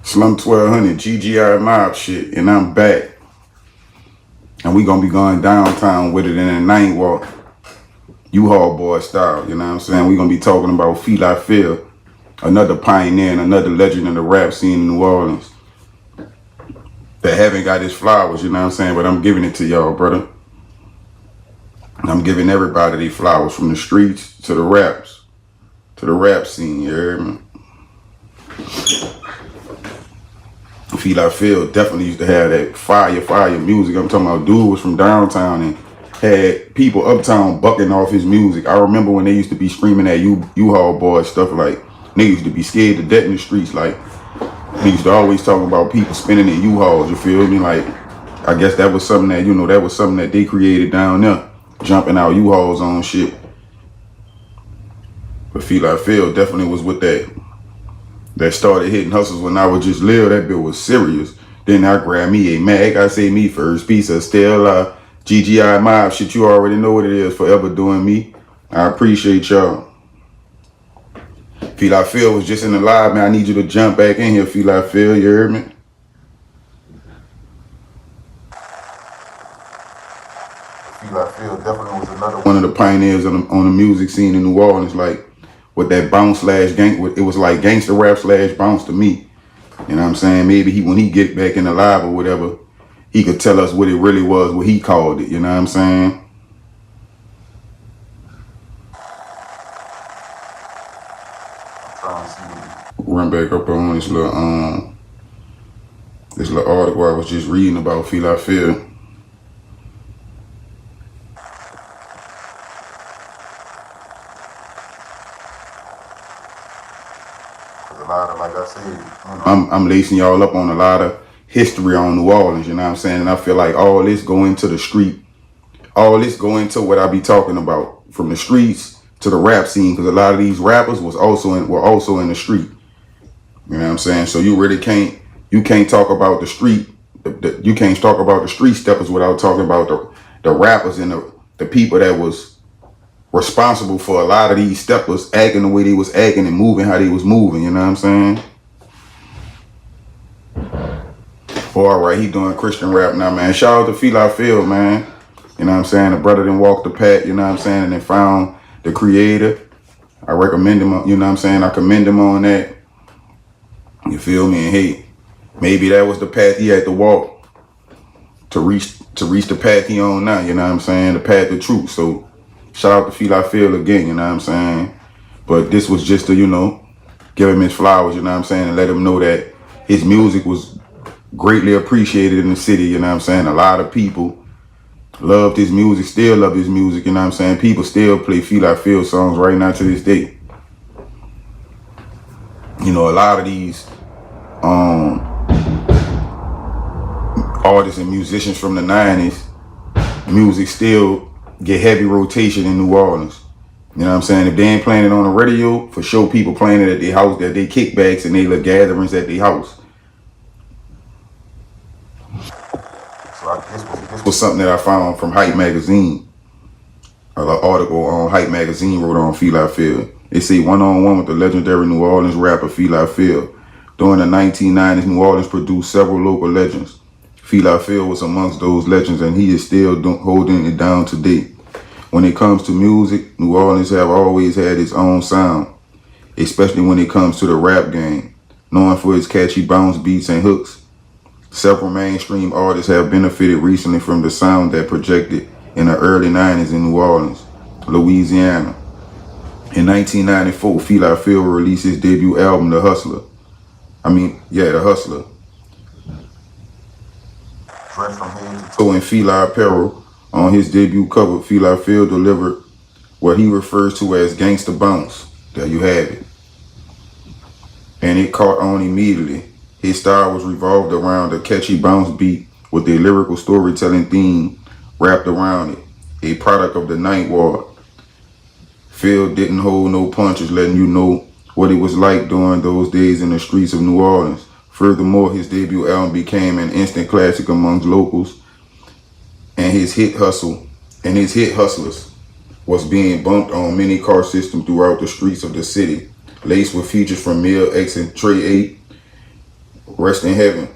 Slum 1200, GGI Mob shit, and I'm back. And we gonna be going downtown with it in a night walk, U-Haul boy style, you know what I'm saying? We gonna be talking about Fila, another pioneer and another legend in the rap scene in New Orleans that haven't got his flowers, you know what I'm saying? But I'm giving it to y'all, brother. I'm giving everybody these flowers, from the streets to the raps, to the rap scene, you heard me? Fila definitely used to have that fire music. I'm talking about dude was from downtown and had people uptown bucking off his music. I remember when they used to be screaming at U-Haul boys, stuff like, they used to be scared to death in the streets. Like, they used to always talk about people spinning in U-Hauls, you feel me? Like, I guess that was something that, that was something that they created down there, jumping out U-Hauls on shit. But Fila definitely was with that started hitting hustles when I was just little. That bill was serious. Then I grabbed me a mag. I say me first piece of still GGI Mob shit. You already know what it is. Forever doing me. I appreciate y'all. Fila was just in the live, man. I need you to jump back in here, Fila. You heard me? Fila definitely was another one of the pioneers on the music scene in New Orleans. Like, with that bounce slash gang, it was like gangster rap slash bounce to me. You know what I'm saying? Maybe when he get back in the live or whatever, he could tell us what it really was, what he called it. You know what I'm saying? Run back up on this little article I was just reading about Fila. Like I said, I'm lacing y'all up on a lot of history on New Orleans, you know what I'm saying? And I feel like all this go into the street. All this go into what I be talking about, from the streets to the rap scene, because a lot of these rappers were also in the street. You know what I'm saying? So you really can't talk about the street. You can't talk about the street steppers without talking about the rappers and the people that was responsible for a lot of these steppers acting the way they was acting and moving how they was moving, you know what I'm saying? All right, he doing Christian rap now, man. Shout out to Fila, man. You know what I'm saying? The brother done walked the path, you know what I'm saying? And then found the creator. I recommend him, you know what I'm saying? I commend him on that. You feel me? And hey, maybe that was the path he had to walk to reach the path he on now, you know what I'm saying? The path of truth. So shout out to Fila again, you know what I'm saying? But this was just to, give him his flowers, you know what I'm saying? And let him know that his music was greatly appreciated in the city, you know what I'm saying? A lot of people loved his music, still love his music, you know what I'm saying? People still play Fila songs right now to this day. A lot of these artists and musicians from the 90s, music still get heavy rotation in New Orleans. You know what I'm saying? If they ain't playing it on the radio, for sure people playing it at their house, at their kickbacks and their gatherings at their house. So this was something that I found from Hype Magazine. An article on Hype Magazine wrote on Fila. They say one-on-one with the legendary New Orleans rapper Fila. During the 1990s, New Orleans produced several local legends. Fila was amongst those legends, and he is still holding it down today. When it comes to music, New Orleans have always had its own sound, especially when it comes to the rap game. Known for its catchy bounce beats and hooks, several mainstream artists have benefited recently from the sound that projected in the early 90s in New Orleans, Louisiana. In 1994, Fila released his debut album, The Hustla. The Hustla. Dressed from head to toe in Fila apparel, on his debut cover, Fila delivered what he refers to as gangsta bounce. There you have it. And it caught on immediately. His style was revolved around a catchy bounce beat with a lyrical storytelling theme wrapped around it, a product of the Night Walk. Phil didn't hold no punches, letting you know what it was like during those days in the streets of New Orleans. Furthermore, his debut album became an instant classic amongst locals, and his hit Hustlers was being bumped on many car systems throughout the streets of the city, laced with features from Mill X and Trey 8. rest in heaven.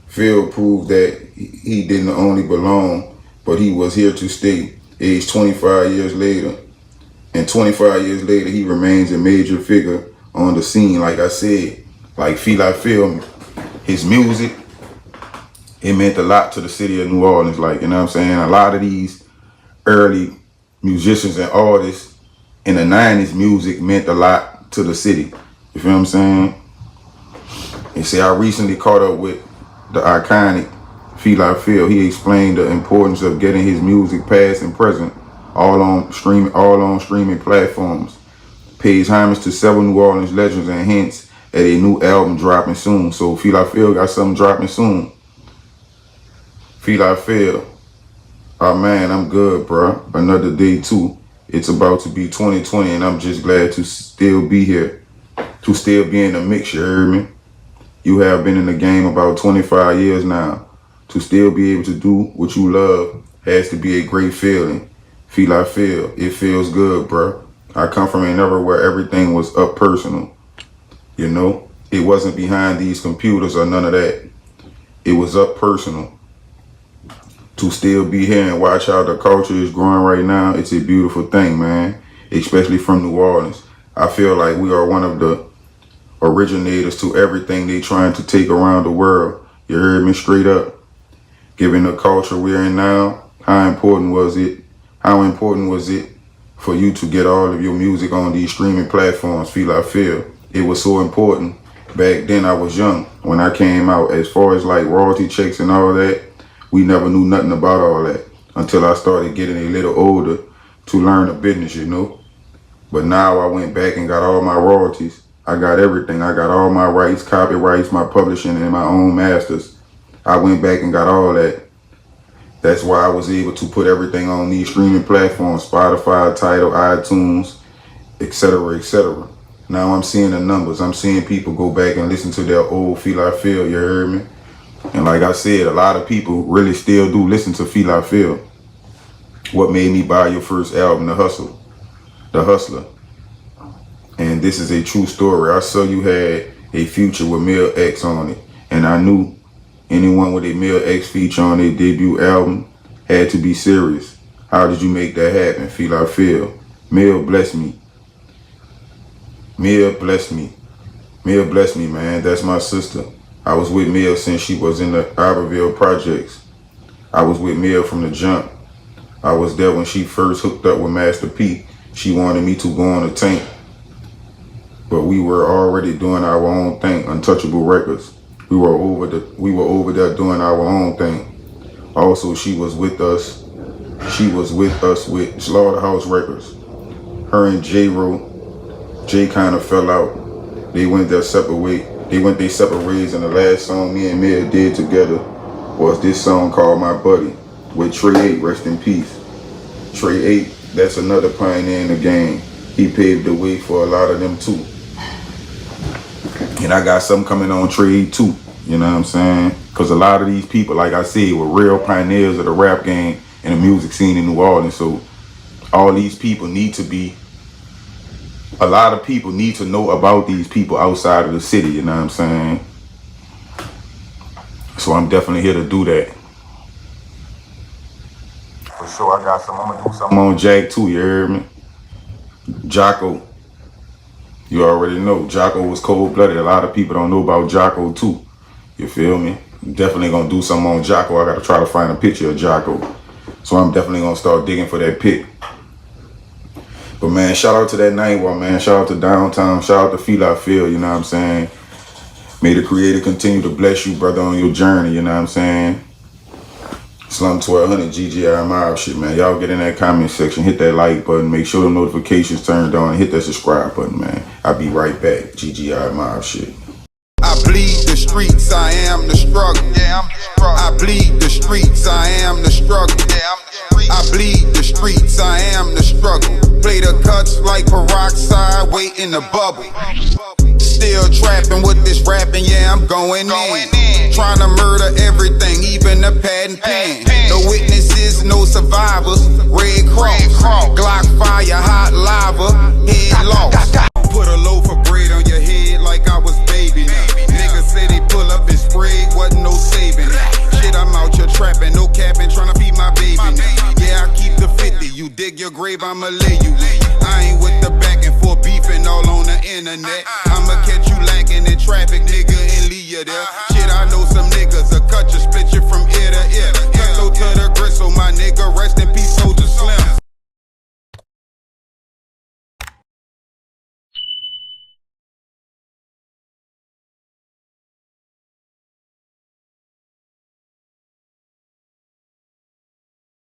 Phil proved that he didn't only belong, but he was here to stay. Age 25 years later, and 25 years later, he remains a major figure on the scene. Like I said, like Fila, his music, it meant a lot to the city of New Orleans. Like, you know what I'm saying? A lot of these early musicians and artists in the 90s, music meant a lot to the city. You feel what I'm saying? And see, I recently caught up with the iconic Fila. He explained the importance of getting his music past and present all on streaming platforms. Pays homage to several New Orleans legends and hints at a new album dropping soon. So Fila got something dropping soon. Fila, oh man, I'm good, bro. Another day too. It's about to be 2020, and I'm just glad to still be here, to still be in the mix. You heard me? You have been in the game about 25 years now. To still be able to do what you love has to be a great feeling. Fila, it feels good, bro. I come from an era where everything was up personal. You know, it wasn't behind these computers or none of that. It was up personal. To still be here and watch how the culture is growing right now, it's a beautiful thing, man. Especially from New Orleans. I feel like we are one of the originators to everything they trying to take around the world. You heard me straight up. Given the culture we're in now, how important was it for you to get all of your music on these streaming platforms? It was so important. Back then I was young when I came out. As far as like royalty checks and all that, we never knew nothing about all that until I started getting a little older to learn the business, you know. But now I went back and got all my royalties. I got everything. I got all my rights, copyrights, my publishing, and my own masters. I went back and got all that. That's why I was able to put everything on these streaming platforms, Spotify, Tidal, iTunes, etc., etc. Now I'm seeing the numbers. I'm seeing people go back and listen to their old Fila, you heard me? And like I said, a lot of people really still do listen to Fila. What made me buy your first album, The Hustla. And this is a true story. I saw you had a feature with Mil X on it, and I knew anyone with a Mil X feature on their debut album had to be serious. How did you make that happen, Fila? Mil bless me. Mil bless me. Mil bless me, man. That's my sister. I was with Mil since she was in the Iberville projects. I was with Mil from the jump. I was there when she first hooked up with Master P. She wanted me to go on a tank. But we were already doing our own thing, Untouchable Records. We were over there doing our own thing. Also, she was with us with Slaughterhouse Records. Her and Jay kind of fell out. They went their separate ways, and the last song me and Mil did together was this song called My Buddy with Trey 8, rest in peace. Trey 8, that's another pioneer in the game. He paved the way for a lot of them too. And I got something coming on Trey 8 too, you know what I'm saying? Because a lot of these people, like I said, were real pioneers of the rap game and the music scene in New Orleans. So all these people a lot of people need to know about these people outside of the city, you know what I'm saying? So I'm definitely here to do that. For sure, I'm gonna do something on Jack too, you heard me? Jocko, you already know, Jocko was cold-blooded. A lot of people don't know about Jocko too, you feel me? Definitely gonna do something on Jocko. I gotta try to find a picture of Jocko. So I'm definitely gonna start digging for that pic. But man, shout out to that Nightwalk, man. Shout out to Downtown. Shout out to Fila, you know what I'm saying? May the Creator continue to bless you, brother, on your journey, you know what I'm saying? Slum 1200 GGI Mob shit, man. Y'all get in that comment section, hit that like button, make sure the notifications turned on, and hit that subscribe button, man. I'll be right back. GGI Mob shit. I bleed the streets, I am the struggle. Yeah, I'm the struggle. I bleed the streets, I am the struggle. Yeah, I'm the streets. I bleed the streets, I am the struggle. Play the cuts like peroxide, waiting to bubble. Still trapping with this rapping, yeah, I'm going in. Trying to murder everything, even the pad and pen. No witnesses, no survivors. Red Cross, Glock fire, hot lava, head lost. Put a loaf of bread on your head like I was baby now. Niggas say they grave, I'ma lay you in. I ain't with the back and forth beefing all on the internet. I'ma catch you lacking in traffic, nigga, and leave you there.